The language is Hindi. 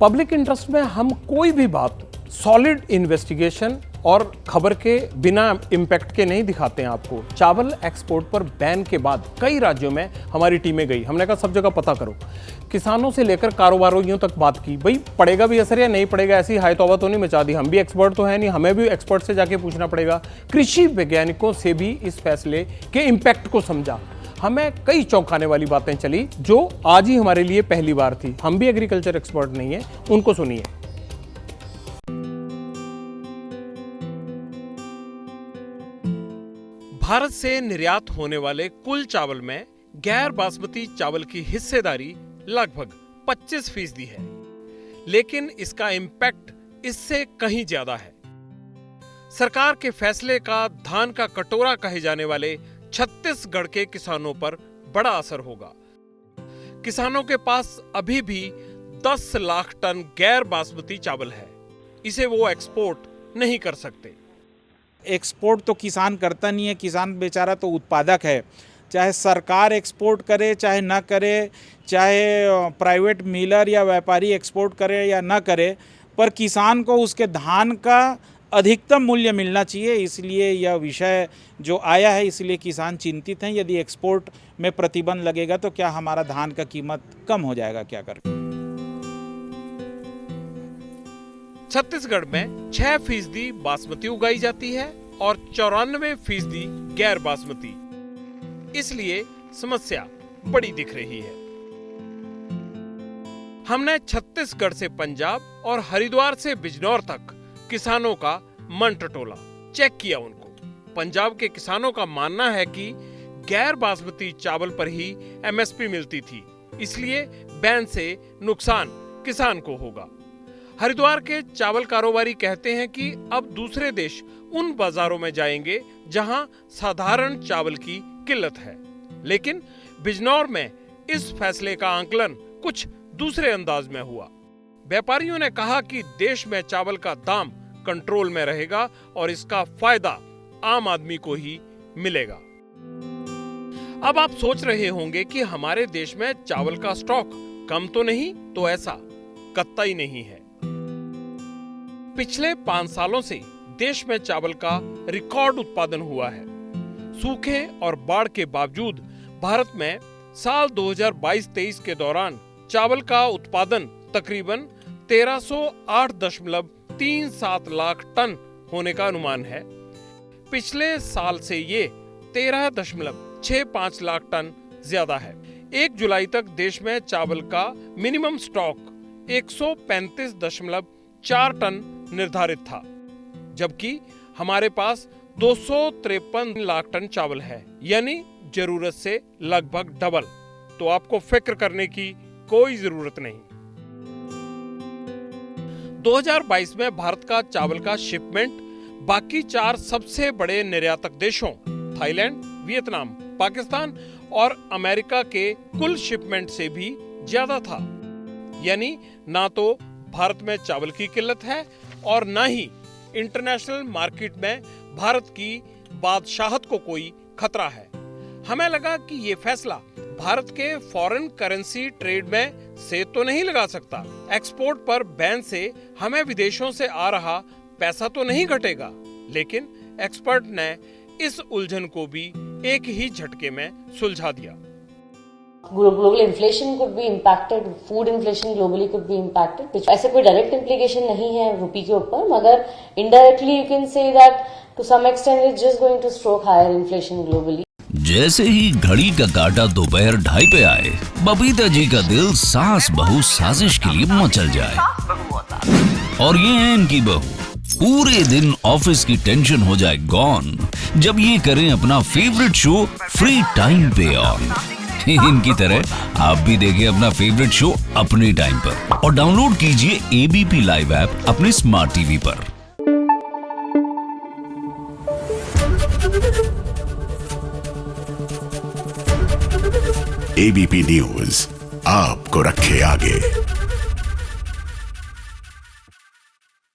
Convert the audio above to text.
पब्लिक इंटरेस्ट में हम कोई भी बात सॉलिड इन्वेस्टिगेशन और खबर के बिना इम्पैक्ट के नहीं दिखाते हैं आपको। चावल एक्सपोर्ट पर बैन के बाद कई राज्यों में हमारी टीमें गई, हमने कहा सब जगह पता करो, किसानों से लेकर कारोबारियों तक बात की, भाई पड़ेगा भी असर या नहीं पड़ेगा, ऐसी हाय तौबा तो नहीं मचा दी, हम भी एक्सपर्ट तो है नहीं, हमें भी एक्सपर्ट से जाके पूछना पड़ेगा। कृषि वैज्ञानिकों से भी इस फैसले के इम्पैक्ट को समझा, हमें कई चौंकाने वाली बातें चली जो आज ही हमारे लिए पहली बार थी। हम भी एग्रीकल्चर एक्सपर्ट नहीं है, उनको सुनिए। भारत से निर्यात होने वाले कुल चावल में गैर बासमती चावल की हिस्सेदारी लगभग 25% है, लेकिन इसका इम्पैक्ट इससे कहीं ज्यादा है। सरकार के फैसले का धान का कटोरा कहे जाने वाले छत्तीसगढ़ के किसानों पर बड़ा असर होगा। किसानों के पास अभी भी 10 लाख टन गैर बासमती चावल है, इसे वो एक्सपोर्ट नहीं कर सकते। एक्सपोर्ट तो किसान करता नहीं है, किसान बेचारा तो उत्पादक है। चाहे सरकार एक्सपोर्ट करे चाहे ना करे, चाहे प्राइवेट मिलर या व्यापारी एक्सपोर्ट करे या ना करे, पर किसान को उसके धान का अधिकतम मूल्य मिलना चाहिए। इसलिए यह विषय जो आया है, इसलिए किसान चिंतित हैं। यदि एक्सपोर्ट में प्रतिबंध लगेगा तो क्या हमारा धान का कीमत कम हो जाएगा क्या करके। छत्तीसगढ़ में 6% बासमती उगाई जाती है और 94% गैर बासमती, इसलिए समस्या बड़ी दिख रही है। हमने छत्तीसगढ़ से पंजाब और हरिद्वार से बिजनौर तक किसानों का मन टटोला, चेक किया उनको। पंजाब के किसानों का मानना है कि गैर बासमती चावल पर ही एमएसपी मिलती थी, इसलिए बैन से नुकसान किसान को होगा। हरिद्वार के चावल कारोबारी कहते हैं कि अब दूसरे देश उन बाजारों में जाएंगे जहां साधारण चावल की किल्लत है। लेकिन बिजनौर में इस फैसले का आकलन कुछ दूसरे अंदाज में हुआ। व्यापारियों ने कहा कि देश में चावल का दाम कंट्रोल में रहेगा और इसका फायदा आम आदमी को ही मिलेगा। अब आप सोच रहे होंगे कि हमारे देश में चावल का स्टॉक कम तो नहीं, तो ऐसा कतई नहीं है। पिछले 5 सालों से देश में चावल का रिकॉर्ड उत्पादन हुआ है। सूखे और बाढ़ के बावजूद भारत में साल 2022-23 के दौरान चावल का उत्पादन तकरीबन 1308.37 लाख टन होने का अनुमान है। पिछले साल से ये 13.65 लाख टन ज्यादा है। 1 जुलाई तक देश में चावल का मिनिमम स्टॉक 135.4 टन निर्धारित था, जबकि हमारे पास 253 लाख टन चावल है, यानी जरूरत से लगभग डबल। तो आपको फिक्र करने की कोई जरूरत नहीं। 2022 में भारत का चावल का शिपमेंट बाकी 4 सबसे बड़े निर्यातक देशों थाईलैंड, वियतनाम, पाकिस्तान और अमेरिका के कुल शिपमेंट से भी ज्यादा था। यानी ना तो भारत में चावल की किल्लत है और ना ही इंटरनेशनल मार्केट में भारत की बादशाहत को कोई खतरा है। हमें लगा कि ये फैसला भारत के फॉरेन करेंसी ट्रेड में से तो नहीं लगा सकता। एक्सपोर्ट पर बैन से हमें विदेशों से आ रहा पैसा तो नहीं घटेगा, लेकिन एक्सपर्ट ने इस उलझन को भी एक ही झटके में सुलझा दिया। Global inflation could be impacted, food inflation globally could be impacted. ऐसे कोई डायरेक्ट इम्प्लीकेशन नहीं है रुपी के ऊपर, मगर indirectly you can say that to some extent it's just going to stoke higher inflation globally. जैसे ही घड़ी का काटा दोपहर 2:30 पे आए, बबीता जी का दिल सास बहू साजिश के लिए मचल जाए। और ये है इनकी बहू, पूरे दिन ऑफिस की टेंशन हो जाए गॉन जब ये करें अपना फेवरेट शो फ्री टाइम पे ऑन। इनकी तरह आप भी देखिए अपना फेवरेट शो अपने टाइम पर और डाउनलोड कीजिए एबीपी लाइव ऐप अपने स्मार्ट टीवी पर। एबीपी न्यूज आपको रखे आगे।